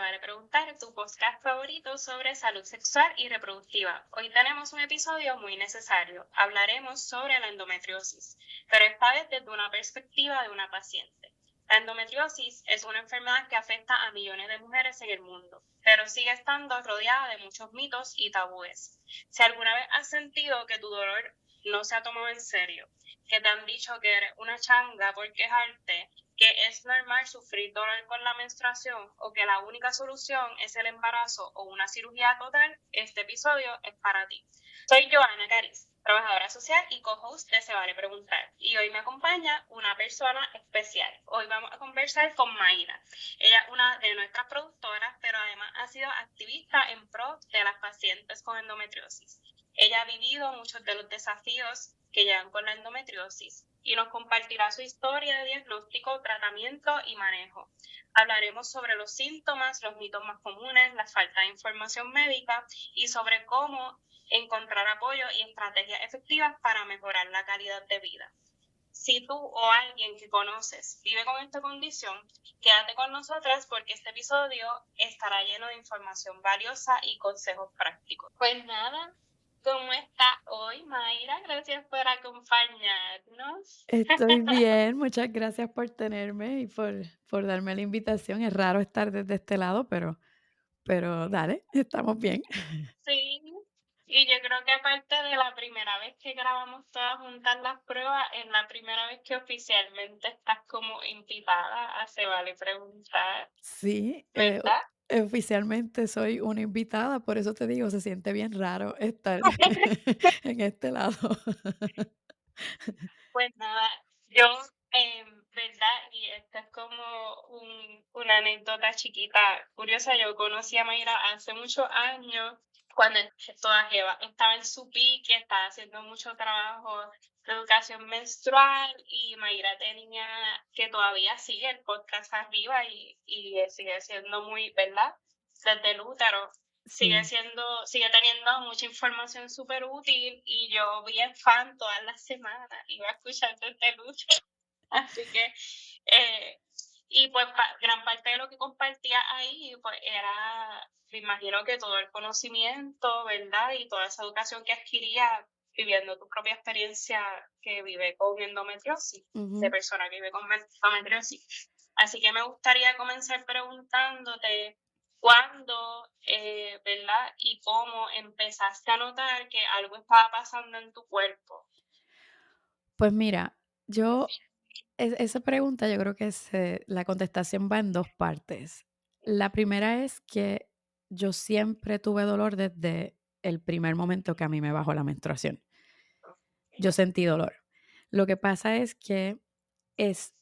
Vale Preguntar, tu podcast favorito sobre salud sexual y reproductiva. Hoy tenemos un episodio muy necesario. Hablaremos sobre la endometriosis, pero esta vez desde una perspectiva de una paciente. La endometriosis es una enfermedad que afecta a millones de mujeres en el mundo, pero sigue estando rodeada de muchos mitos y tabúes. Si alguna vez has sentido que tu dolor no se ha tomado en serio, que te han dicho que eres una changa por quejarte, que es normal sufrir dolor con la menstruación o que la única solución es el embarazo o una cirugía total, este episodio es para ti. Soy Joana Cariz, trabajadora social y co-host de Se Vale Preguntar, y hoy me acompaña una persona especial. Hoy vamos a conversar con Mayra. Ella es una de nuestras productoras, pero además ha sido activista en pro de las pacientes con endometriosis. Ella ha vivido muchos de los desafíos que llegan con la endometriosis y nos compartirá su historia de diagnóstico, tratamiento y manejo. Hablaremos sobre los síntomas, los mitos más comunes, la falta de información médica y sobre cómo encontrar apoyo y estrategias efectivas para mejorar la calidad de vida. Si tú o alguien que conoces vive con esta condición, quédate con nosotras porque este episodio estará lleno de información valiosa y consejos prácticos. Pues nada, ¿cómo está hoy, Mayra? Gracias por acompañarnos. Estoy bien, muchas gracias por tenerme y por darme la invitación. Es raro estar desde este lado, pero dale, estamos bien. Sí, y yo creo que aparte de la primera vez que grabamos todas juntas las pruebas, es la primera vez que oficialmente estás como invitada a Se Vale Preguntar, Sí, ¿verdad? oficialmente soy una invitada, por eso te digo, se siente bien raro estar en este lado. Pues nada, yo, ¿verdad? Y esta es como una anécdota chiquita, curiosa. Yo conocí a Mayra hace muchos años, cuando toda Jeva estaba en su pique, estaba haciendo mucho trabajo de educación menstrual y Mayra tenía, que todavía sigue el podcast arriba y sigue siendo muy, ¿verdad? Desde el útero Sí, sigue teniendo mucha información súper útil y yo bien fan todas las semanas, iba escuchando este lucha, así que, y pues gran parte de lo que compartía ahí, pues era, me imagino que todo el conocimiento, ¿verdad? Y toda esa educación que adquiría viviendo tu propia experiencia que vive con endometriosis, de ujú. persona que vive con endometriosis. Así que me gustaría comenzar preguntándote cuándo, ¿verdad? Y cómo empezaste a notar que algo estaba pasando en tu cuerpo. Pues mira, esa pregunta yo creo que la contestación va en 2 partes. La primera es que yo siempre tuve dolor desde el primer momento que a mí me bajó la menstruación. Yo sentí dolor. Lo que pasa es que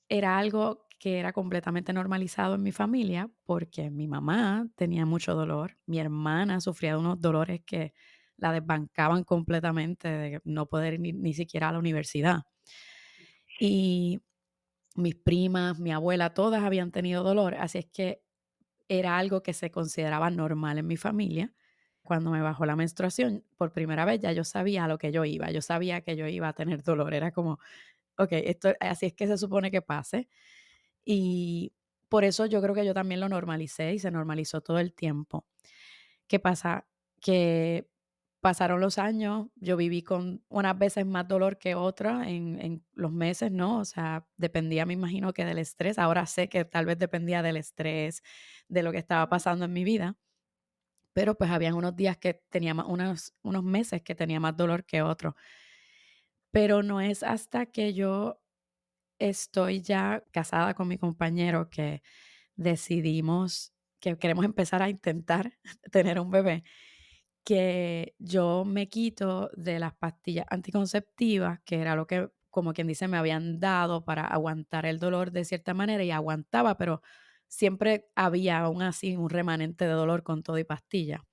era algo que era completamente normalizado en mi familia, porque mi mamá tenía mucho dolor, mi hermana sufría de unos dolores que la desbancaban completamente de no poder ir ni siquiera a la universidad. Y mis primas, mi abuela, todas habían tenido dolor, así es que era algo que se consideraba normal en mi familia. Cuando me bajó la menstruación, por primera vez ya yo sabía a lo que yo iba, yo sabía que yo iba a tener dolor, era como, okey, esto así es que se supone que pase. Y por eso yo creo que yo también lo normalicé y se normalizó todo el tiempo. ¿Qué pasa? Que pasaron los años, yo viví con unas veces más dolor que otras en los meses, ¿no? O sea, dependía, me imagino que del estrés. Ahora sé que tal vez dependía del estrés, de lo que estaba Ujú. pasando en mi vida, pero, pues, habían unos días que tenía más unos meses que tenía más dolor que otros. Pero no es hasta que yo estoy ya casada con mi compañero que decidimos que queremos empezar a intentar tener un bebé, que yo me quito de las pastillas anticonceptivas, que era lo que, como quien dice, me habían dado para aguantar el dolor de cierta manera y aguantaba, pero siempre había aún así un remanente de dolor con todo y pastilla.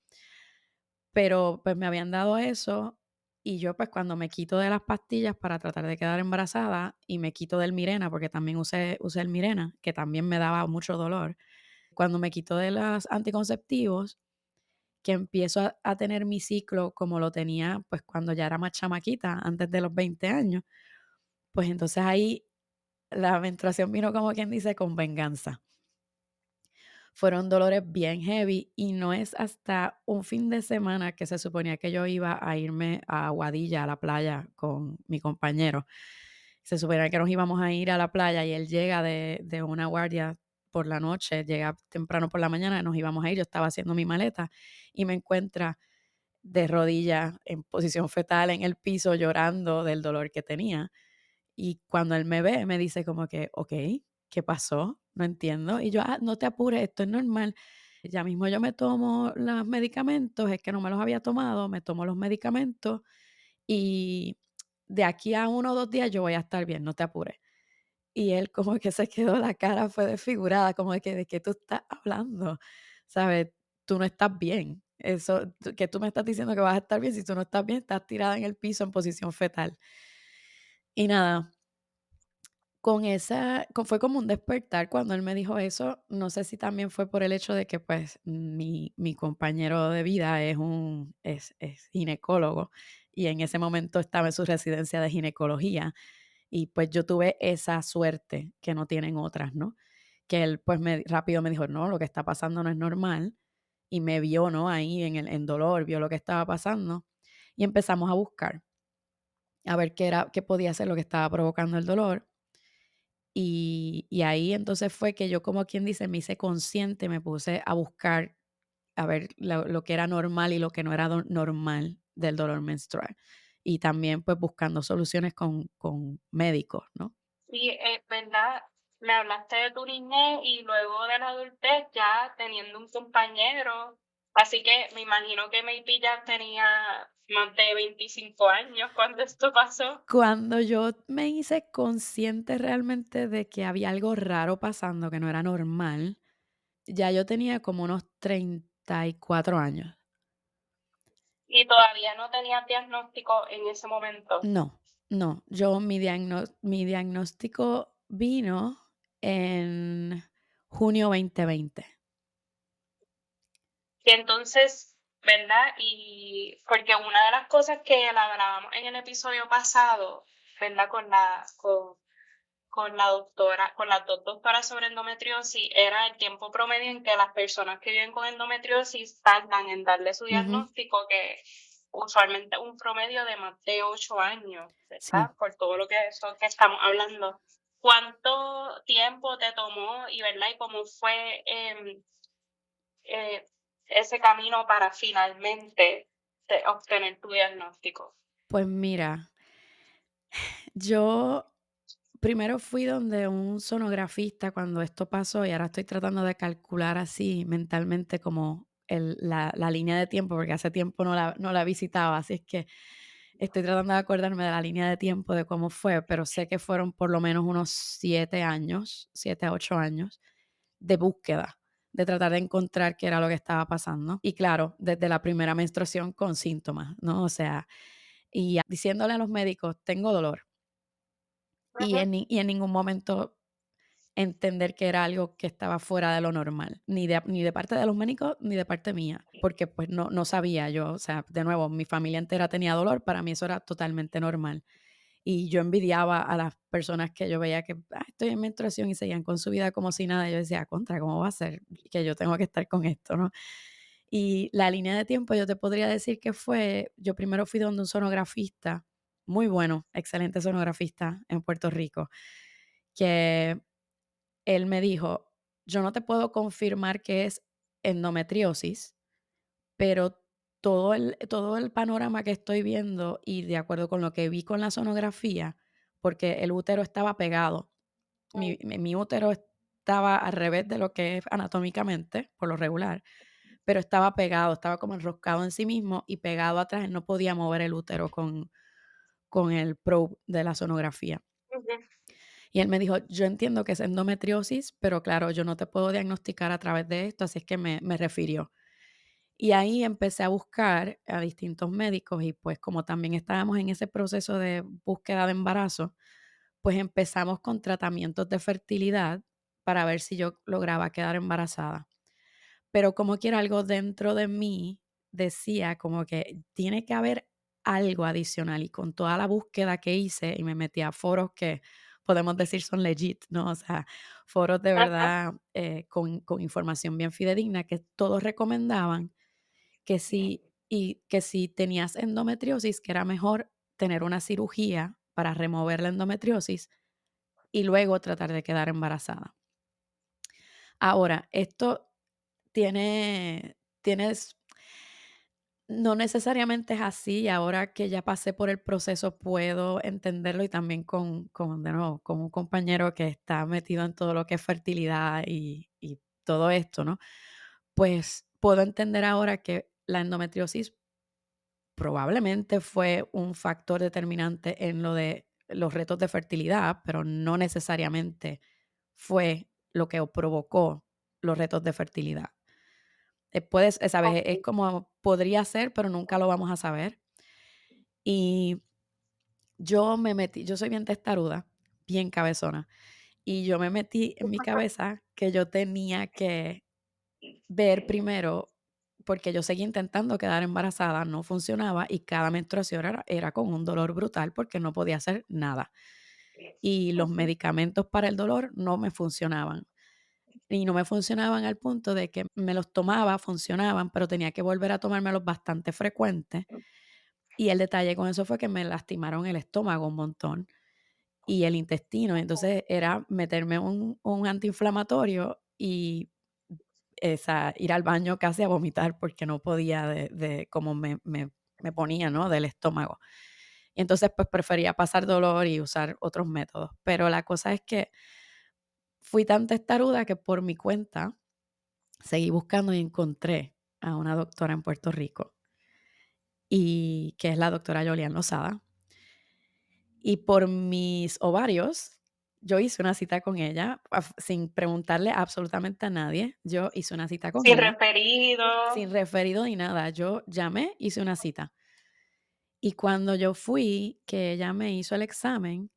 Pero, pues, me habían dado eso, y yo, pues, cuando me quito de las pastillas para tratar de quedar embarazada, y me quito del Mirena, porque también usé el Mirena, que también me daba mucho dolor. Cuando me quito de los anticonceptivos, que empiezo a tener mi ciclo como lo tenía, pues, cuando ya era más chamaquita, antes de los 20 años, pues, entonces ahí la menstruación vino, como quien dice, con venganza. fueron dolores bien heavy y no es hasta un fin de semana que se suponía que yo iba a irme a Aguadilla, a la playa, con mi compañero. Se suponía que nos íbamos a ir a la playa y él llega de una guardia por la noche, llega temprano por la mañana, nos íbamos a ir, yo estaba haciendo mi maleta y me encuentra de rodillas en posición fetal en el piso llorando del dolor que tenía. Y cuando él me ve, me dice como que: "Okey, ¿qué pasó? No entiendo". Y yo: "Ah, no te apures, esto es normal. Ya mismo yo me tomo los medicamentos", es que no me los había tomado, me tomo los medicamentos y de aquí a 1 o 2 días yo voy a estar bien, no te apures. Y él como que se quedó, la cara fue desfigurada, como de que: "¿De qué tú estás hablando?". ¿Sabes? Tú no estás bien. Eso, que tú me estás diciendo que vas a estar bien, si tú no estás bien, estás tirada en el piso en posición fetal. Y nada, fue como un despertar cuando él me dijo eso. No sé si también fue por el hecho de que, pues, mi compañero de vida es ginecólogo, y en ese momento estaba en su residencia de ginecología, y, pues, yo tuve esa suerte que no tienen otras, ¿no? Que él, pues, rápido me dijo: "No, lo que está pasando no es normal", y me vio, ¿no? Ahí en dolor, vio lo que estaba pasando, y empezamos a buscar, a ver qué podía ser lo que estaba provocando el dolor. Y ahí entonces fue que yo, como quien dice, me hice consciente, me puse a buscar, a ver lo que era normal y lo que no era normal del dolor menstrual. Y también, pues, buscando soluciones con médicos, ¿no? Sí, ¿verdad? Me hablaste de tu niñez y luego de la adultez ya teniendo un compañero, así que me imagino que maybe ya tenía más de 25 años cuando esto pasó. Cuando yo me hice consciente realmente de que había algo raro pasando, que no era normal, ya yo tenía como unos 34 años. Y todavía no tenía diagnóstico en ese momento. No, no, mi diagnóstico vino en junio 2020. Y entonces, ¿verdad? Y porque una de las cosas que hablábamos en el episodio pasado, ¿verdad? Con la doctora, con las dos doctoras sobre endometriosis, era el tiempo promedio en que las personas que viven con endometriosis tardan en darle su Ujú, diagnóstico, que usualmente un promedio de más de 8 años, sí. ¿verdad? Por todo lo que eso que estamos hablando. ¿Cuánto tiempo te tomó y, verdad? Y cómo fue eh, ese camino para finalmente obtener tu diagnóstico? Pues mira, yo primero fui donde un sonografista cuando esto pasó, y ahora estoy tratando de calcular así mentalmente como la línea de tiempo, porque hace tiempo no la visitaba, así es que estoy tratando de acordarme de la línea de tiempo de cómo fue, pero sé que fueron por lo menos unos 7 años, 7 a 8 años de búsqueda, de tratar de encontrar qué era lo que estaba pasando. Y claro, desde la primera menstruación con síntomas, ¿no? O sea, y diciéndole a los médicos: "Tengo dolor", y Ujú. en ningún momento entender que era algo que estaba fuera de lo normal, ni de parte de los médicos, ni de parte mía, porque, pues, no sabía yo, o sea, de nuevo, mi familia entera tenía dolor, para mí eso era totalmente normal. Y yo envidiaba a las personas que yo veía que: estoy en menstruación", y seguían con su vida como si nada. Yo decía: "Contra, ¿cómo va a ser que yo tengo que estar con esto?", ¿no? Y la línea de tiempo, yo te podría decir que yo primero fui donde un sonografista, muy bueno, excelente sonografista en Puerto Rico, que él me dijo: "Yo no te puedo confirmar que es endometriosis, pero todo el panorama que estoy viendo y de acuerdo con lo que vi con la sonografía", porque el útero estaba pegado. Mi útero estaba al revés de lo que es anatómicamente, por lo regular, pero estaba pegado, estaba como enroscado en sí mismo y pegado atrás. Él no podía mover el útero con el probe de la sonografía. Ujú. Y él me dijo: "Yo entiendo que es endometriosis, pero claro, yo no te puedo diagnosticar a través de esto", así es que me refirió. Y ahí empecé a buscar a distintos médicos y, pues, como también estábamos en ese proceso de búsqueda de embarazo, pues empezamos con tratamientos de fertilidad para ver si yo lograba quedar embarazada. Pero como quiera, algo dentro de mí decía como que tiene que haber algo adicional, y con toda la búsqueda que hice y me metí a foros que podemos decir son legit, ¿no? O sea, foros de Ajá. verdad con información bien fidedigna que todos recomendaban que si tenías endometriosis, que era mejor tener una cirugía para remover la endometriosis y luego tratar de quedar embarazada. Ahora, esto tienes no necesariamente es así, ahora que ya pasé por el proceso puedo entenderlo y también de nuevo, con un compañero que está metido en todo lo que es fertilidad y todo esto, ¿no? Pues puedo entender ahora que la endometriosis probablemente fue un factor determinante en lo de los retos de fertilidad, pero no necesariamente fue lo que provocó los retos de fertilidad. ¿Sabes? Es Ok. como podría ser, pero nunca lo vamos a saber. Y yo soy bien testaruda, bien cabezona, y yo me metí en mi cabeza que yo tenía que ver primero, porque yo seguía intentando quedar embarazada, no funcionaba y cada menstruación era con un dolor brutal porque no podía hacer nada. Y los Ujú. medicamentos para el dolor no me funcionaban. Y no me funcionaban al punto de que me los tomaba, funcionaban, pero tenía que volver a tomármelos bastante frecuente. Y el detalle con eso fue que me lastimaron el estómago un montón y el intestino. Entonces era meterme un antiinflamatorio y ir al baño casi a vomitar porque no podía de cómo me ponía, ¿no? Del estómago. Y entonces, pues prefería pasar dolor y usar otros métodos. Pero la cosa es que fui tan testaruda que por mi cuenta seguí buscando y encontré a una doctora en Puerto Rico y que es la doctora Yolian Lozada. Y por mis ovarios, yo hice una cita con ella sin preguntarle absolutamente a nadie. Yo hice una cita con Sin ella referido. sin referido ni nada. Yo llamé, hice una cita. Y cuando yo fui, que ella me hizo el examen,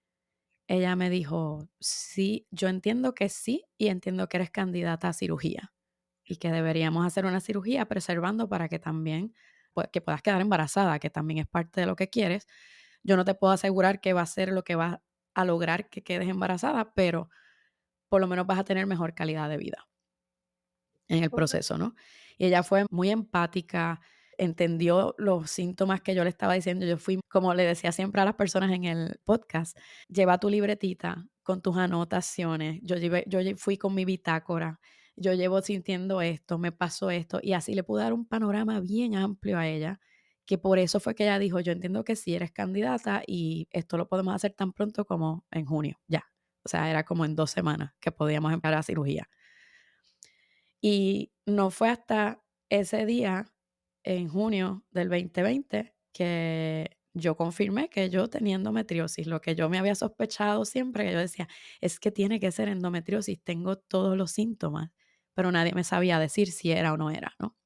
ella me dijo, sí, yo entiendo que sí y entiendo que eres candidata a cirugía y que deberíamos hacer una cirugía preservando para que también, pues, que puedas quedar embarazada, que también es parte de lo que quieres. Yo no te puedo asegurar que va a ser lo que va a lograr que quedes embarazada, pero por lo menos vas a tener mejor calidad de vida en el Ujú. proceso, ¿no? Y ella fue muy empática, entendió los síntomas que yo le estaba diciendo. Yo fui, como le decía siempre a las personas en el podcast, lleva tu libretita con tus anotaciones. Fui con mi bitácora. Yo llevo sintiendo esto, me pasó esto, y así le pude dar un panorama bien amplio a ella, que por eso fue que ella dijo, yo entiendo que sí eres candidata y esto lo podemos hacer tan pronto como en junio, ya. O sea, era como en 2 semanas que podíamos empezar la cirugía. Y no fue hasta ese día, en junio del 2020, que yo confirmé que yo tenía endometriosis, lo que yo me había sospechado siempre, que yo decía, es que tiene que ser endometriosis, tengo todos los síntomas, pero nadie me sabía decir si era o no era, ¿no?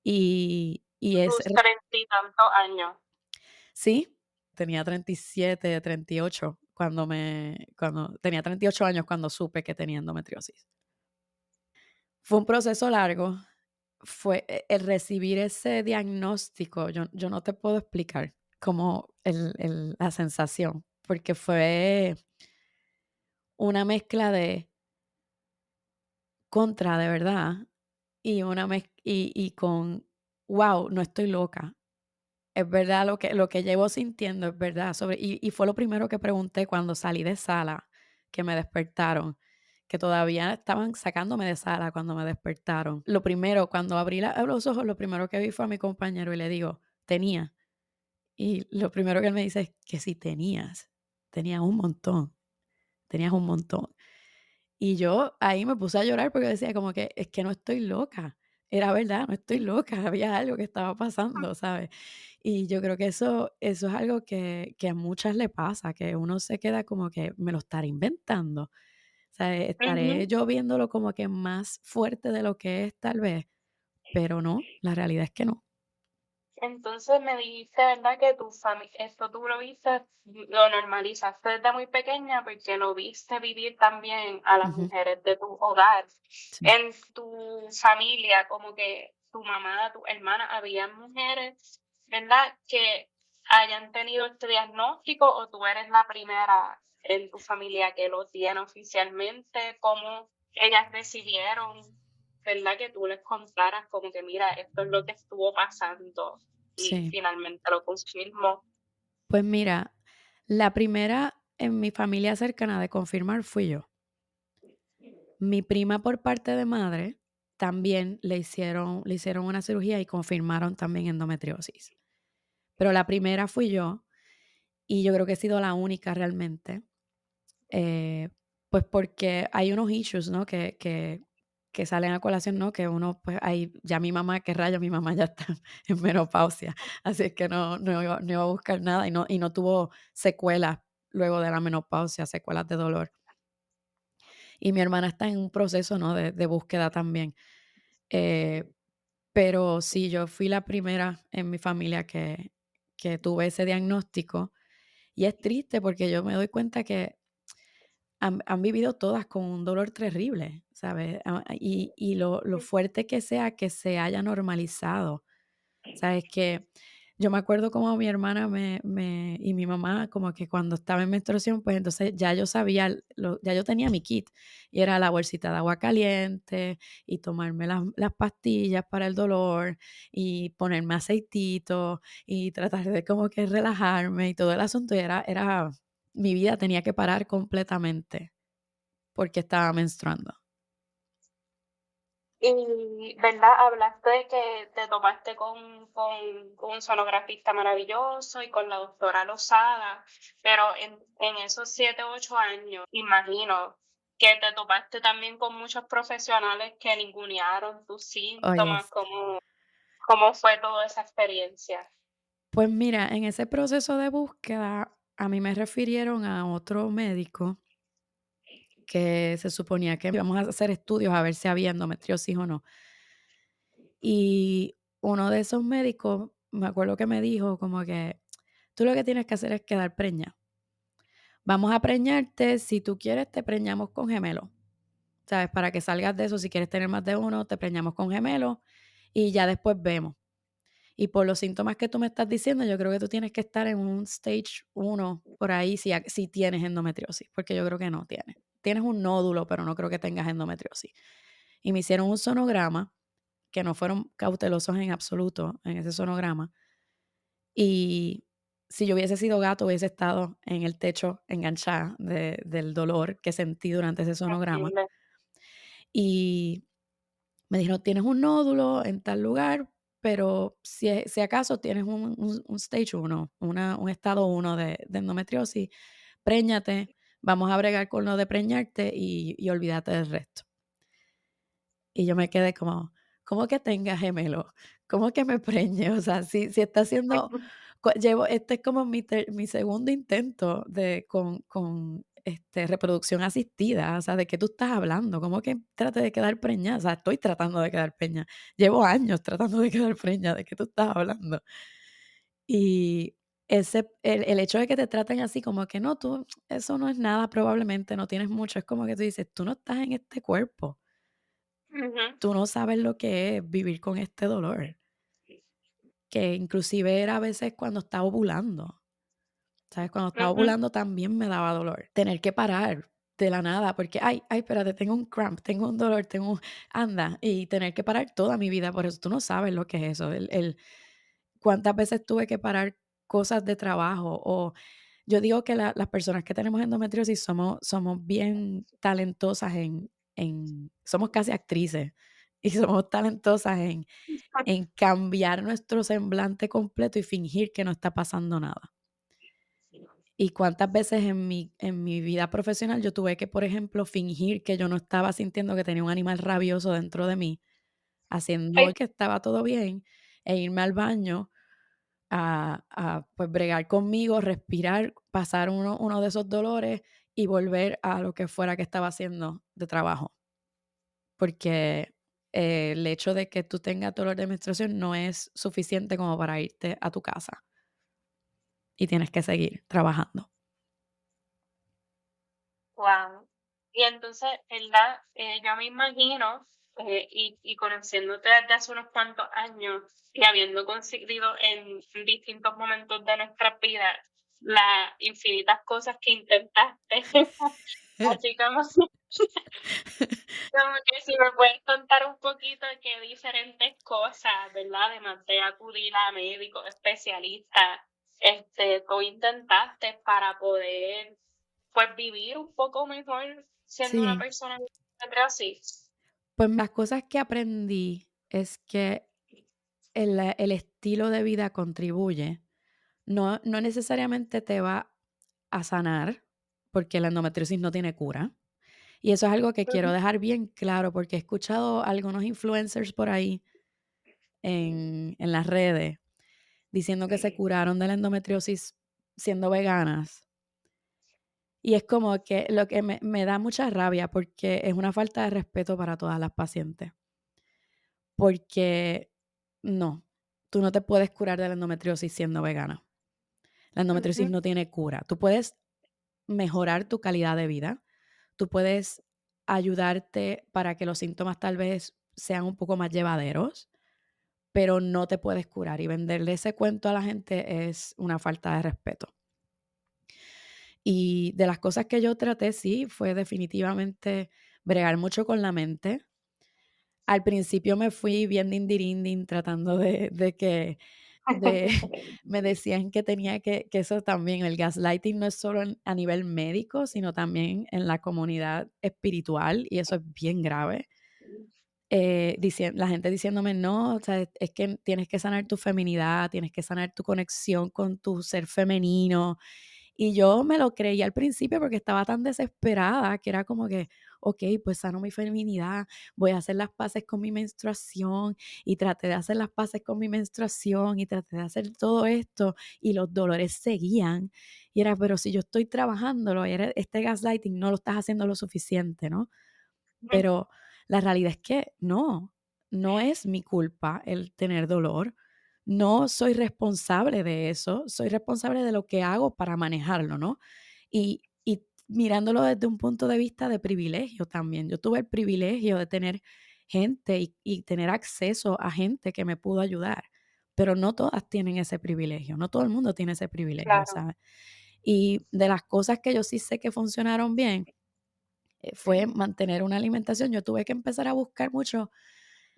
Y es, Tus 30 y tantos años. sí, tenía 37, 38 cuando tenía 38 años cuando supe que tenía endometriosis. Fue un proceso largo. Fue el recibir ese diagnóstico, yo no te puedo explicar cómo la sensación, porque fue una mezcla de contra, de verdad, y con, wow, no estoy loca. Es verdad lo que llevo sintiendo, es verdad. Y fue lo primero que pregunté cuando salí de sala, que me despertaron, que todavía estaban sacándome de sala cuando me despertaron. Lo primero, cuando abrí los ojos, lo primero que vi fue a mi compañero y le digo, tenía. Y lo primero que él me dice es que si tenías un montón, tenías un montón. Y yo ahí me puse a llorar porque decía como que es que no estoy loca. Era verdad, no estoy loca, había algo que estaba pasando, ¿sabes? Y yo creo que eso es algo que a muchas le pasa, que uno se queda como que me lo estaré inventando. O sea, Ujú. estaré yo viéndolo como que más fuerte de lo que es tal vez, pero no, la realidad es que no. Entonces me dijiste, ¿verdad? Que tu familia, esto tú lo viste, lo normalizaste desde muy pequeña porque lo viste vivir también a las Ujú, mujeres de tu hogar. sí. En tu familia, como que tu mamá, tu hermana, había mujeres, ¿verdad? Que hayan tenido este diagnóstico o tú eres la primera en tu familia que lo tiene oficialmente? ¿Cómo ellas recibieron, verdad, que tú les contaras como que mira, esto es lo que estuvo pasando y Sí. finalmente lo confirmó? Pues mira, la primera en mi familia cercana de confirmar fui yo. Mi prima por parte de madre también le hicieron una cirugía y confirmaron también endometriosis. Pero la primera fui yo, y yo creo que he sido la única realmente, eh, pues porque hay unos issues, ¿no? Que salen a colación, ¿no? Que uno, pues ahí, ya mi mamá, qué rayos, mi mamá ya está en menopausia, así es que no iba a buscar nada y no tuvo secuelas luego de la menopausia, secuelas de dolor. Y mi hermana está en un proceso, ¿no? De búsqueda también. Eh, pero sí, yo fui la primera en mi familia que tuve ese diagnóstico. Y es triste porque yo me doy cuenta que han vivido todas con un dolor terrible, ¿sabes? Y lo fuerte que sea que se haya normalizado. ¿Sabes? Que yo me acuerdo como mi hermana y mi mamá, como que cuando estaba en menstruación, pues entonces ya yo sabía, ya yo tenía mi kit, y era la bolsita de agua caliente, y tomarme las pastillas para el dolor, y ponerme aceitito, y tratar de como que relajarme, y todo el asunto, y mi vida tenía que parar completamente, porque estaba menstruando. Y, ¿verdad? Hablaste de que te tomaste con un sonografista maravilloso y con la doctora Lozada, pero en esos 7, 8 años, imagino que te topaste también con muchos profesionales que ningunearon tus Oye, síntomas. ¿Cómo fue toda esa experiencia? pues mira, en ese proceso de búsqueda, a mí me refirieron a otro médico que se suponía que íbamos a hacer estudios a ver si había endometriosis o no. Y uno de esos médicos, me acuerdo que me dijo como que tú lo que tienes que hacer es quedar preñada. Vamos a preñarte, si tú quieres te preñamos con gemelo, ¿sabes? Para que salgas de eso, si quieres tener más de uno, te preñamos con gemelo y ya después vemos. Y por los síntomas que tú me estás diciendo, yo creo que tú tienes que estar en un stage 1 por ahí si tienes endometriosis, porque yo creo que no tienes. Tienes un nódulo, pero no creo que tengas endometriosis. Y me hicieron un sonograma, que no fueron cautelosos en absoluto en ese sonograma. Y si yo hubiese sido gato, hubiese estado en el techo enganchada del dolor que sentí durante ese sonograma. Horrible. Y me dijeron, tienes un nódulo en tal lugar, pero si acaso tienes un stage 1, un estado 1 de endometriosis, préñate, vamos a bregar con lo de preñarte y olvídate del resto. Y yo me quedé como, ¿cómo que tenga gemelo? ¿Cómo que me preñe? O sea, si está haciendo, este es como mi segundo intento con reproducción asistida. O sea, ¿de qué tú estás hablando? ¿Cómo que trate de quedar preñada? O sea, estoy tratando de quedar preñada. Llevo años tratando de quedar preñada. ¿De qué tú estás hablando? Y el hecho de que te traten así como que no, tú, eso no es nada, probablemente no tienes mucho. Es como que tú dices, tú no estás en este cuerpo. Ujú, Tú no sabes lo que es vivir con este dolor, que inclusive era a veces cuando estaba ovulando, ¿sabes? Cuando estaba ujú. ovulando también me daba dolor. Tener que parar de la nada porque, ay, espérate, tengo un cramp, tengo un dolor, anda, y tener que parar toda mi vida por eso. Tú no sabes lo que es eso, cuántas veces tuve que parar cosas de trabajo o yo digo que las personas que tenemos endometriosis somos bien talentosas somos casi actrices y somos talentosas en cambiar nuestro semblante completo y fingir que no está pasando nada. Y cuántas veces en mi vida profesional yo tuve que, por ejemplo, fingir que yo no estaba sintiendo que tenía un animal rabioso dentro de mí, haciendo Ay, que estaba todo bien, e irme al baño pues bregar conmigo, respirar, pasar uno de esos dolores y volver a lo que fuera que estaba haciendo de trabajo. Porque el hecho de que tú tengas dolor de menstruación no es suficiente como para irte a tu casa y tienes que seguir trabajando. wow. Y entonces, ¿verdad? Yo me imagino, y conociéndote desde hace unos cuantos años y habiendo coincidido en distintos momentos de nuestras vidas, las infinitas cosas que intentaste. Así como como que si me puedes contar un poquito de qué diferentes cosas, ¿verdad? Además de acudir a médicos especialistas, tú intentaste para poder, pues, vivir un poco mejor siendo una Sí, persona con endometriosis. pues las cosas que aprendí es que el estilo de vida contribuye. No necesariamente te va a sanar, porque la endometriosis no tiene cura. Y eso es algo que quiero Ujú. dejar bien claro, porque he escuchado a algunos influencers por ahí en las redes diciendo que se curaron de la endometriosis siendo veganas. Y es como que lo que me da mucha rabia porque es una falta de respeto para todas las pacientes. Porque no, tú no te puedes curar de la endometriosis siendo vegana. La endometriosis Ujú. no tiene cura. Tú puedes mejorar tu calidad de vida. Tú puedes ayudarte para que los síntomas tal vez sean un poco más llevaderos, pero no te puedes curar. Y venderle ese cuento a la gente es una falta de respeto. Y de las cosas que yo traté, sí, fue definitivamente bregar mucho con la mente. Al principio me fui bien dindirindin tratando de que de me decían que tenía que eso también, el gaslighting no es solo a nivel médico, sino también en la comunidad espiritual, y eso es bien grave. La gente diciéndome, no, o sea, es que tienes que sanar tu feminidad, tienes que sanar tu conexión con tu ser femenino, y yo me lo creí al principio porque estaba tan desesperada que era como que, okey, pues sano mi feminidad, voy a hacer las paces con mi menstruación, y traté de hacer las paces con mi menstruación, y traté de hacer todo esto, y los dolores seguían. Y era, pero si yo estoy trabajándolo, era este gaslighting no lo estás haciendo lo suficiente, ¿no? Pero la realidad es que no es mi culpa el tener dolor. No soy responsable de eso, soy responsable de lo que hago para manejarlo, ¿no? Y mirándolo desde un punto de vista de privilegio también. Yo tuve el privilegio de tener gente y tener acceso a gente que me pudo ayudar, pero no todas tienen ese privilegio, no todo el mundo tiene ese privilegio, Claro. ¿sabes? Y de las cosas que yo sí sé que funcionaron bien, fue mantener una alimentación. Yo tuve que empezar a buscar mucho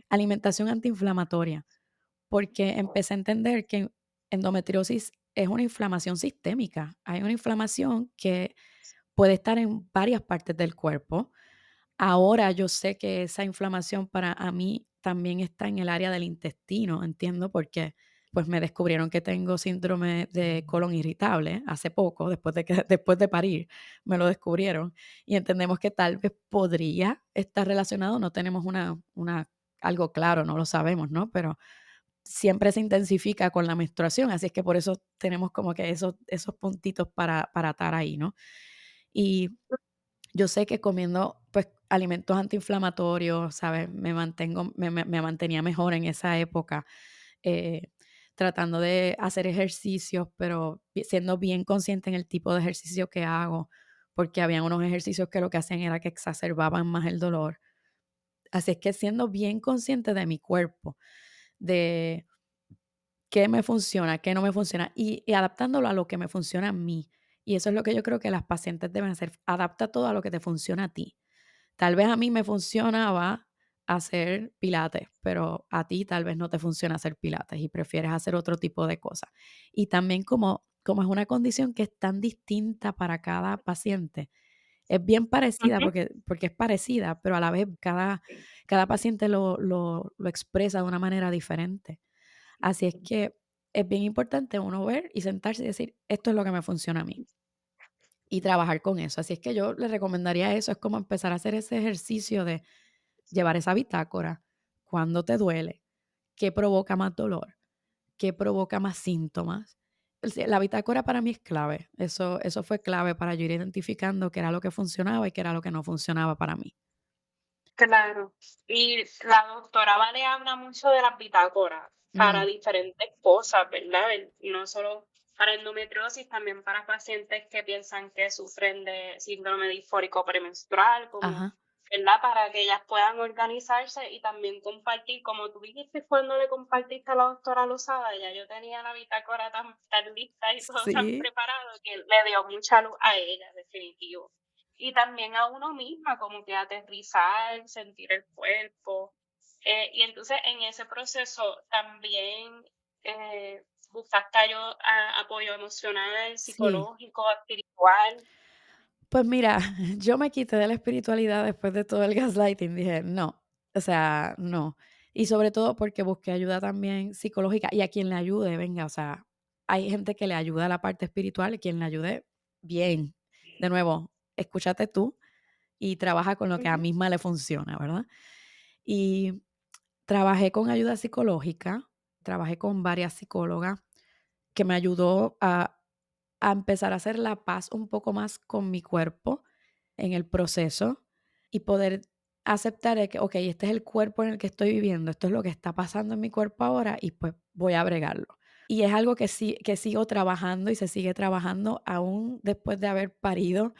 alimentación antiinflamatoria, porque empecé a entender que endometriosis es una inflamación sistémica. Hay una inflamación que puede estar en varias partes del cuerpo. Ahora yo sé que esa inflamación para a mí también está en el área del intestino, entiendo, porque pues me descubrieron que tengo síndrome de colon irritable hace poco, después de parir, me lo descubrieron y entendemos que tal vez podría estar relacionado, no tenemos algo claro, no lo sabemos, ¿no? Pero siempre se intensifica con la menstruación, así es que por eso tenemos como que esos puntitos para atar ahí, ¿no? Y yo sé que comiendo, pues, alimentos antiinflamatorios, ¿sabes? Me mantenía mejor en esa época, eh, tratando de hacer ejercicios, pero siendo bien consciente en el tipo de ejercicio que hago, porque habían unos ejercicios que lo que hacían era que exacerbaban más el dolor. Así es que siendo bien consciente de mi cuerpo, de qué me funciona, qué no me funciona, y adaptándolo a lo que me funciona a mí. Y eso es lo que yo creo que las pacientes deben hacer, adapta todo a lo que te funciona a ti. Tal vez a mí me funcionaba hacer pilates, pero a ti tal vez no te funciona hacer pilates y prefieres hacer otro tipo de cosas. Y también como es una condición que es tan distinta para cada paciente, es bien parecida Ujú. porque es parecida, pero a la vez cada paciente lo expresa de una manera diferente. Así es que es bien importante uno ver y sentarse y decir, esto es lo que me funciona a mí y trabajar con eso. Así es que yo le recomendaría eso, es como empezar a hacer ese ejercicio de llevar esa bitácora, cuándo te duele, qué provoca más dolor, qué provoca más síntomas. La bitácora para mí es clave. Eso fue clave para yo ir identificando qué era lo que funcionaba y qué era lo que no funcionaba para mí. Claro. Y la doctora Vale habla mucho de las bitácoras para Ujú. diferentes cosas, ¿verdad? No solo para endometriosis, también para pacientes que piensan que sufren de síndrome disfórico premenstrual, como Ajá. ¿verdad? Para que ellas puedan organizarse y también compartir, como tú dijiste cuando le compartiste a la doctora Lozada, ya yo tenía la bitácora tan lista y todo tan Sí, preparado que le dio mucha luz a ella, definitivo. Y también a uno misma, como que aterrizar, sentir el cuerpo. Y entonces en ese proceso también buscaste apoyo emocional, sí. psicológico, espiritual. Pues mira, yo me quité de la espiritualidad después de todo el gaslighting, dije: "No", o sea, no. Y sobre todo porque busqué ayuda también psicológica y a quien le ayude, venga, o sea, hay gente que le ayuda a la parte espiritual y quien le ayude, bien. De nuevo, escúchate tú y trabaja con lo que a Ujú, misma le funciona, ¿verdad? Y trabajé con ayuda psicológica, trabajé con varias psicólogas que me ayudó a empezar a hacer la paz un poco más con mi cuerpo en el proceso y poder aceptar de que, okey, este es el cuerpo en el que estoy viviendo, esto es lo que está pasando en mi cuerpo ahora y, pues, voy a bregarlo. Y es algo que sigo trabajando y se sigue trabajando aún después de haber parido,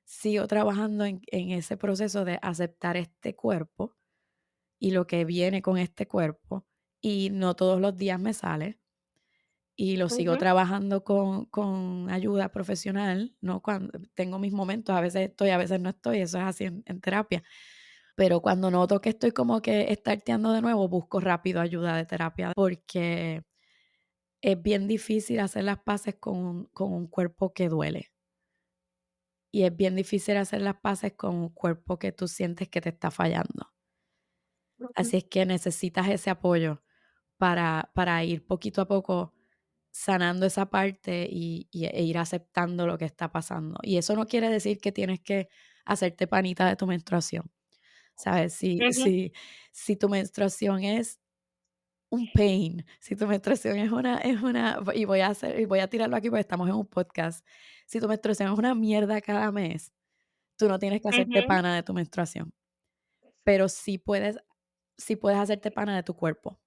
sigo trabajando en ese proceso de aceptar este cuerpo y lo que viene con este cuerpo, y no todos los días me sale, y lo sigo ujú, trabajando con ayuda profesional, ¿no? Cuando tengo mis momentos, a veces estoy, a veces no estoy, eso es así en terapia, pero cuando noto que estoy como que starteando de nuevo, busco rápido ayuda de terapia, porque es bien difícil hacer las paces con un cuerpo que duele, y es bien difícil hacer las paces con un cuerpo que tú sientes que te está fallando. ujú. Así es que necesitas ese apoyo para ir poquito a poco sanando esa parte e ir aceptando lo que está pasando. Y eso no quiere decir que tienes que hacerte panita de tu menstruación, ¿sabes? Ujú, Si tu menstruación es un pain, si tu menstruación es una y voy a tirarlo aquí porque estamos en un podcast. Si tu menstruación es una mierda cada mes, tú no tienes que hacerte ujú. pana de tu menstruación, pero sí puedes hacerte pana de tu cuerpo.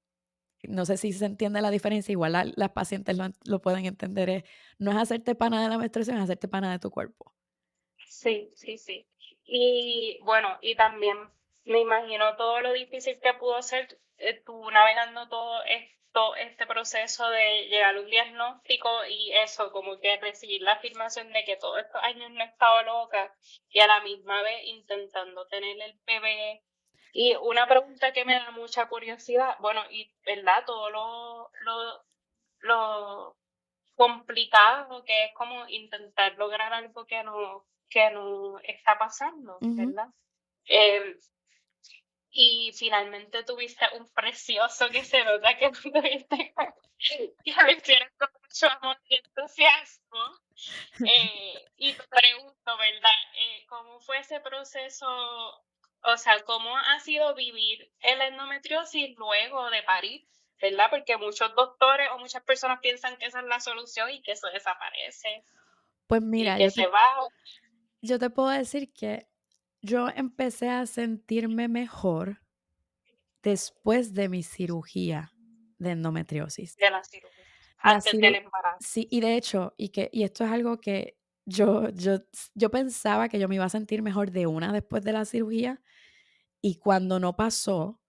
No sé si se entiende la diferencia, igual las pacientes lo pueden entender, no es hacerte pana de la menstruación, es hacerte pana de tu cuerpo. Sí, sí, sí. Y bueno, y también me imagino todo lo difícil que pudo ser tú navegando todo esto, este proceso de llegar a un diagnóstico y eso, como que recibir la afirmación de que todos estos años no he estado loca y a la misma vez intentando tener el bebé. Y una pregunta que me da mucha curiosidad, bueno, y verdad, todo lo complicado que es como intentar lograr algo que no está pasando, Ujú. ¿verdad? Y finalmente tuviste un precioso que se nota que tú tuviste que lo hicieron con mucho amor y entusiasmo. Y te pregunto, ¿verdad? ¿Cómo fue ese proceso? O sea, ¿cómo ha sido vivir el endometriosis luego de parir? ¿Verdad? Porque muchos doctores o muchas personas piensan que esa es la solución y que eso desaparece Pues y mira, que se va. yo te puedo decir que yo empecé a sentirme mejor después de mi cirugía de endometriosis. De la cirugía, La antes del ciru embarazo. Sí, y de hecho, y esto es algo que yo pensaba que yo me iba a sentir mejor de una después de la cirugía, y cuando no pasó,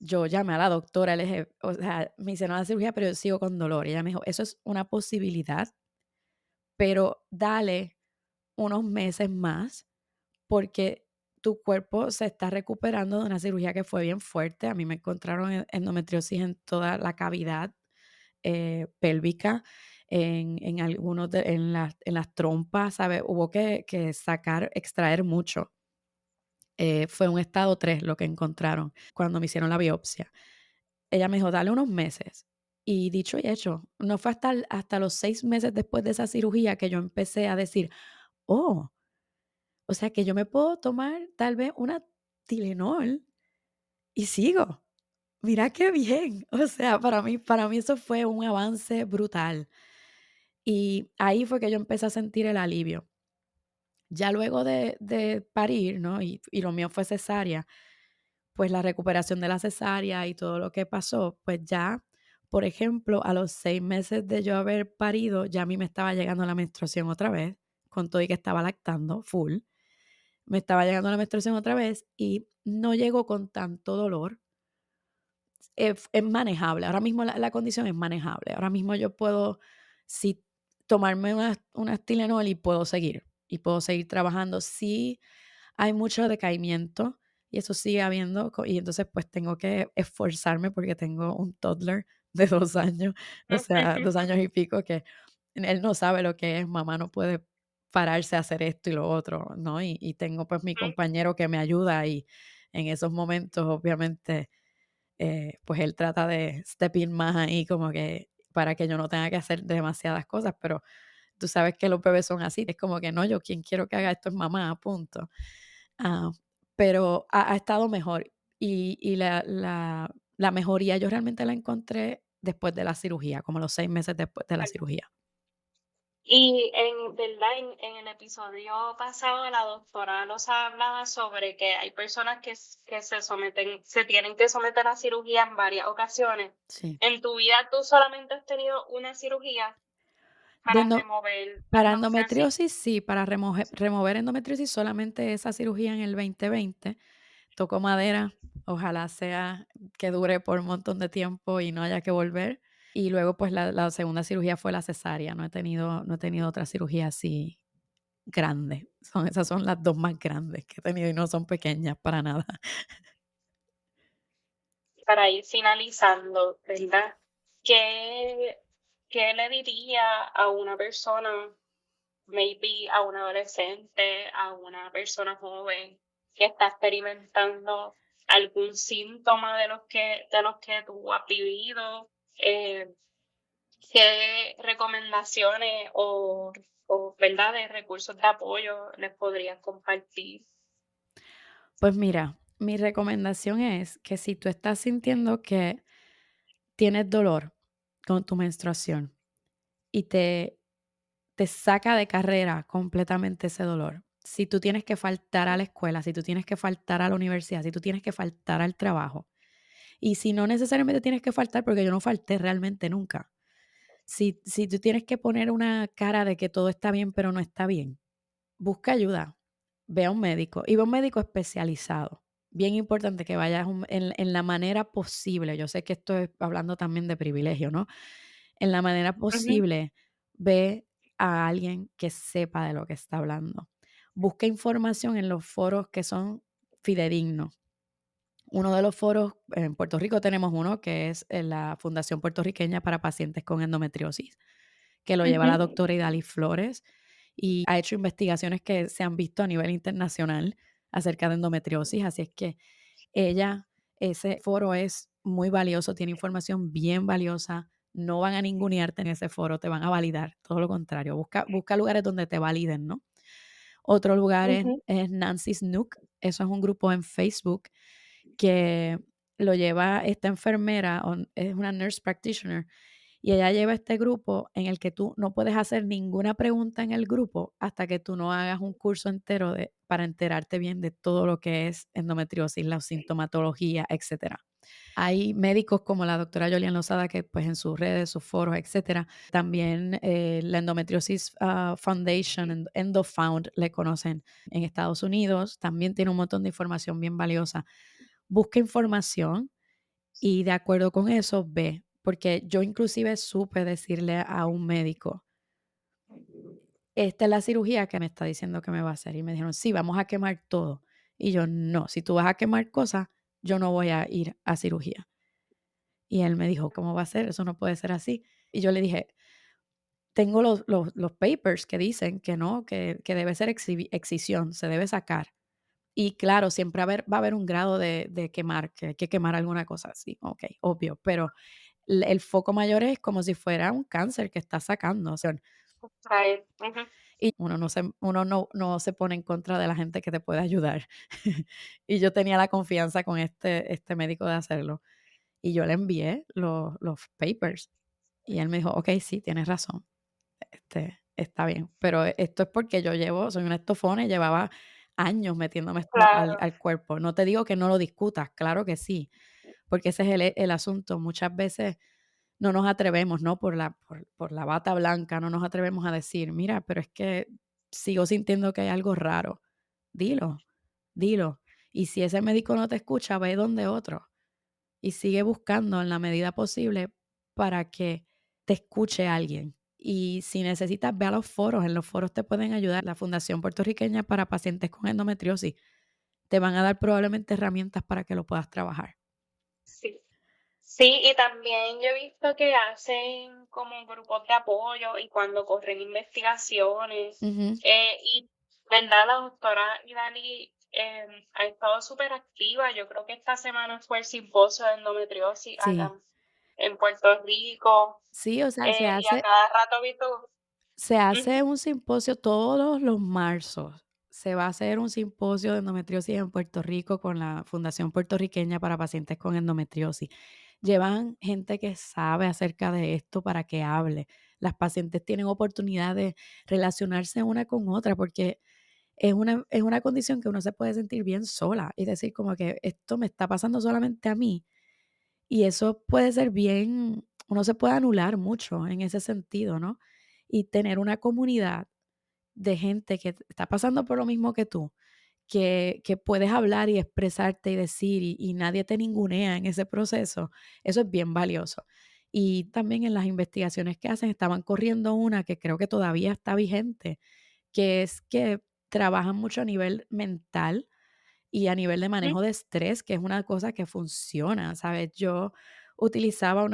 yo llamé a la doctora, le dije, o sea, me hicieron la cirugía, pero yo sigo con dolor. Y ella me dijo: "Eso es una posibilidad, pero dale unos meses más, porque tu cuerpo se está recuperando de una cirugía que fue bien fuerte". A mí me encontraron endometriosis en toda la cavidad pélvica, en algunos en las trompas, ¿sabes? Hubo que extraer mucho. Fue un estado 3 lo que encontraron cuando me hicieron la biopsia. Ella me dijo: "Dale unos meses". Y dicho y hecho, no fue hasta los 6 meses después de esa cirugía que yo empecé a decir: "Oh, o sea que yo me puedo tomar tal vez una Tylenol y sigo. Mira qué bien". O sea, para mí eso fue un avance brutal. Y ahí fue que yo empecé a sentir el alivio. Ya luego de parir, ¿no? Y lo mío fue cesárea, pues la recuperación de la cesárea y todo lo que pasó, pues ya, por ejemplo, a los 6 meses de yo haber parido, ya a mí me estaba llegando la menstruación otra vez, con todo y que estaba lactando full. me estaba llegando la menstruación otra vez y no llegó con tanto dolor. Es manejable. Ahora mismo la condición es manejable. Ahora mismo yo puedo, sí, tomarme una Tylenol y puedo seguir trabajando. Sí, hay mucho decaimiento y eso sigue habiendo, y entonces pues tengo que esforzarme porque tengo un toddler de 2 años, o sea, 2 años y pico que él no sabe lo que es, mamá no puede pararse a hacer esto y lo otro, ¿no? Y tengo pues mi compañero que me ayuda y en esos momentos obviamente pues él trata de step in más ahí como que para que yo no tenga que hacer demasiadas cosas, pero tú sabes que los bebés son así, es como que no, yo quien quiero que haga esto es mamá, punto. Ah, pero ha estado mejor y la mejoría yo realmente la encontré después de la cirugía, como los 6 meses después de la cirugía. Y en verdad, en el episodio pasado, la doctora nos hablaba sobre que hay personas que se tienen que someter a cirugía en varias ocasiones. Sí. En tu vida, ¿tú solamente has tenido una cirugía De para endo remover la Para endometriosis? endometriosis sí, para remover endometriosis solamente esa cirugía en el 2020. Toco madera, ojalá sea que dure por un montón de tiempo y no haya que volver. Y luego, pues, la segunda cirugía fue la cesárea, no he tenido otra cirugía así grande. Esas son las 2 más grandes que he tenido y no son pequeñas para nada. Para ir finalizando, ¿verdad? ¿Qué, qué le diría a una persona, maybe a un adolescente, a una persona joven que está experimentando algún síntoma de los que tú has vivido? Eh, ¿Qué recomendaciones o verdad de recursos de apoyo les podrías compartir? Pues mira, mi recomendación es que si tú estás sintiendo que tienes dolor con tu menstruación y te saca de carrera completamente ese dolor. Si tú tienes que faltar a la escuela, si tú tienes que faltar a la universidad, si tú tienes que faltar al trabajo, y si no necesariamente tienes que faltar, porque yo no falté realmente nunca. Si tú tienes que poner una cara de que todo está bien, pero no está bien, busca ayuda, ve a un médico y ve a un médico especializado. Bien importante que vayas en la manera posible. Yo sé que esto es hablando también de privilegio, ¿no? En la manera Ujú, posible, ve a alguien que sepa de lo que está hablando. Busca información en los foros que son fidedignos. Uno de los foros, en Puerto Rico tenemos uno que es la Fundación Puertorriqueña para Pacientes con Endometriosis, que lo lleva la ujú, doctora Idali Flores y ha hecho investigaciones que se han visto a nivel internacional acerca de endometriosis. Así es que ese foro es muy valioso, tiene información bien valiosa. No van a ningunearte en ese foro, te van a validar, todo lo contrario. Busca lugares donde te validen, ¿no? Otro lugar ujú. es Nancy's Nook, eso es un grupo en Facebook que lo lleva esta enfermera, es una nurse practitioner, y ella lleva este grupo en el que tú no puedes hacer ninguna pregunta en el grupo hasta que tú no hagas un curso entero para enterarte bien de todo lo que es endometriosis, la sintomatología, etcétera. Hay médicos como la doctora Yolian Lozada que pues en sus redes, sus foros, etcétera. También la Endometriosis Foundation, EndoFound, le conocen en Estados Unidos. También tiene un montón de información bien valiosa. Busca información y de acuerdo con eso ve, porque yo inclusive supe decirle a un médico, esta es la cirugía que me está diciendo que me va a hacer. Y me dijeron, sí, vamos a quemar todo. Y yo, no, si tú vas a quemar cosas, yo no voy a ir a cirugía. Y él me dijo, ¿cómo va a ser? Eso no puede ser así. Y yo le dije, tengo los papers que dicen que no, que debe ser excisión, se debe sacar. Y claro, siempre va a haber un grado de quemar, que hay que quemar alguna cosa así, ok, obvio, pero el foco mayor es como si fuera un cáncer que está sacando. O sea, Right, ujú. y uno no se pone en contra de la gente que te puede ayudar. Y yo tenía la confianza con este médico de hacerlo. Y yo le envié los papers y él me dijo: "Okey, sí, tienes razón, está bien". Pero esto es porque soy una estofona y llevaba años metiéndome esto al Claro. al cuerpo. No te digo que no lo discutas, claro que sí, porque ese es el asunto. Muchas veces no nos atrevemos, ¿no? Por la bata blanca, no nos atrevemos a decir: "Mira, pero es que sigo sintiendo que hay algo raro". dilo, dilo. Y si ese médico no te escucha, ve donde otro y sigue buscando en la medida posible para que te escuche alguien. Y si necesitas, ve a los foros, en los foros te pueden ayudar. La Fundación Puertorriqueña para Pacientes con Endometriosis te van a dar probablemente herramientas para que lo puedas trabajar. Sí. Sí, y también yo he visto que hacen como grupos de apoyo y cuando corren investigaciones. Ujú. Y, ¿verdad? La doctora Idali ha estado súper activa. Yo creo que esta semana fue el simposio de endometriosis acá Sí, en Puerto Rico. sí, o sea, Y a cada rato he visto. se hace Ujú, un simposio todos los marzos. Se va a hacer un simposio de endometriosis en Puerto Rico con la Fundación Puertorriqueña para Pacientes con Endometriosis. Llevan gente que sabe acerca de esto para que hable. Las pacientes tienen oportunidad de relacionarse una con otra porque es una condición que uno se puede sentir bien sola y decir como que esto me está pasando solamente a mí. Y eso puede ser bien, uno se puede anular mucho en ese sentido, ¿no? Y tener una comunidad de gente que está pasando por lo mismo que tú, que puedes hablar y expresarte y decir y nadie te ningunea en ese proceso, eso es bien valioso. Y también en las investigaciones que hacen, estaban corriendo una que creo que todavía está vigente, que es que trabajan mucho a nivel mental y a nivel de ujú, manejo de estrés, que es una cosa que funciona, ¿sabes? Yo utilizaba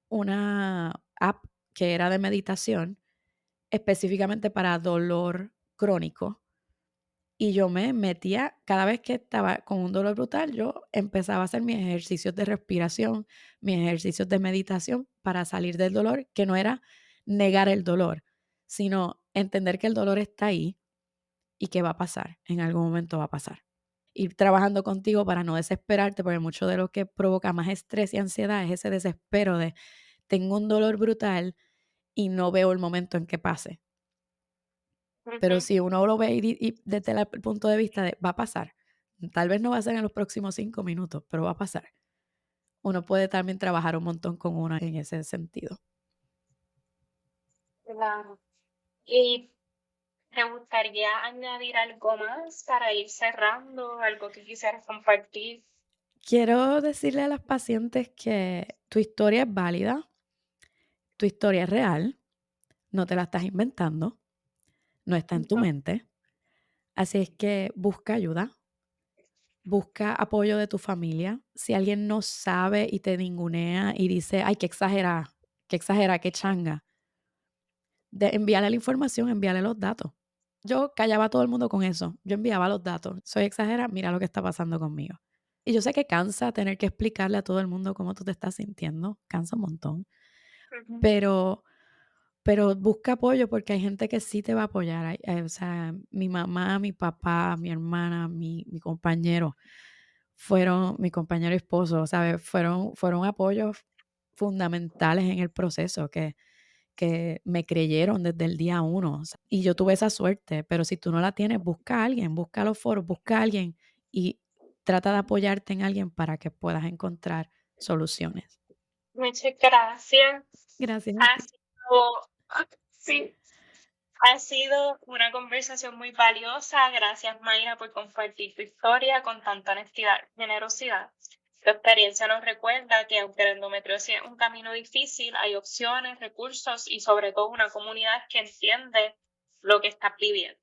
una app que era de meditación específicamente para dolor crónico y yo me metía, cada vez que estaba con un dolor brutal, yo empezaba a hacer mis ejercicios de respiración, mis ejercicios de meditación para salir del dolor, que no era negar el dolor, sino entender que el dolor está ahí y que va a pasar, en algún momento va a pasar. Ir trabajando contigo para no desesperarte, porque mucho de lo que provoca más estrés y ansiedad es ese desespero de tengo un dolor brutal y no veo el momento en que pase. Pero ujú. si uno lo ve y desde el punto de vista de va a pasar, tal vez no va a ser en los próximos 5 minutos, pero va a pasar. Uno puede también trabajar un montón con uno en ese sentido. Claro. ¿Y te gustaría añadir algo más para ir cerrando, algo que quisieras compartir? Quiero decirle a las pacientes que tu historia es válida, tu historia es real, no te la estás inventando, no está en tu Ujú. mente. Así es que busca ayuda, busca apoyo de tu familia. Si alguien no sabe y te ningunea y dice, ay, qué exagera, qué changa, envíale la información, envíale los datos. Yo callaba a todo el mundo con eso. Yo enviaba los datos. Soy exagera, mira lo que está pasando conmigo. Y yo sé que cansa tener que explicarle a todo el mundo cómo tú te estás sintiendo. Cansa un montón. Ujú. Pero busca apoyo porque hay gente que sí te va a apoyar. O sea, mi mamá, mi papá, mi hermana, mi compañero mi compañero y esposo, ¿sabes? Fueron apoyos fundamentales en el proceso que me creyeron desde el día uno. Y yo tuve esa suerte, pero si tú no la tienes, busca a alguien, busca los foros, busca a alguien y trata de apoyarte en alguien para que puedas encontrar soluciones. Muchas gracias. Gracias a Ha ti. sido, sí, ha sido una conversación muy valiosa. Gracias, Mayra, por compartir tu historia con tanta honestidad y generosidad. Tu experiencia nos recuerda que aunque la endometriosis es un camino difícil, hay opciones, recursos y sobre todo una comunidad que entiende lo que estás viviendo.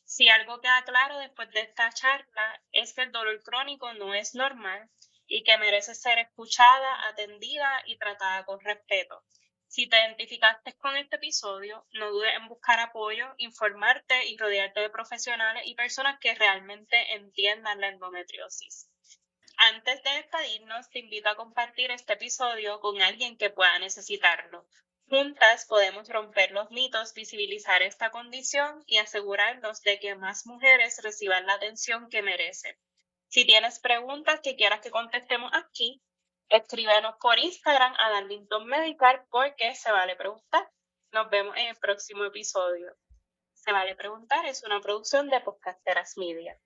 Si algo queda claro después de esta charla es que el dolor crónico no es normal y que merece ser escuchada, atendida y tratada con respeto. Si te identificaste con este episodio, no dudes en buscar apoyo, informarte y rodearte de profesionales y personas que realmente entiendan la endometriosis. Antes de despedirnos, te invito a compartir este episodio con alguien que pueda necesitarlo. Juntas podemos romper los mitos, visibilizar esta condición y asegurarnos de que más mujeres reciban la atención que merecen. Si tienes preguntas que quieras que contestemos aquí, escríbenos por Instagram a Darlington Medical porque se vale preguntar. Nos vemos en el próximo episodio. Se vale preguntar es una producción de Podcasteras Media.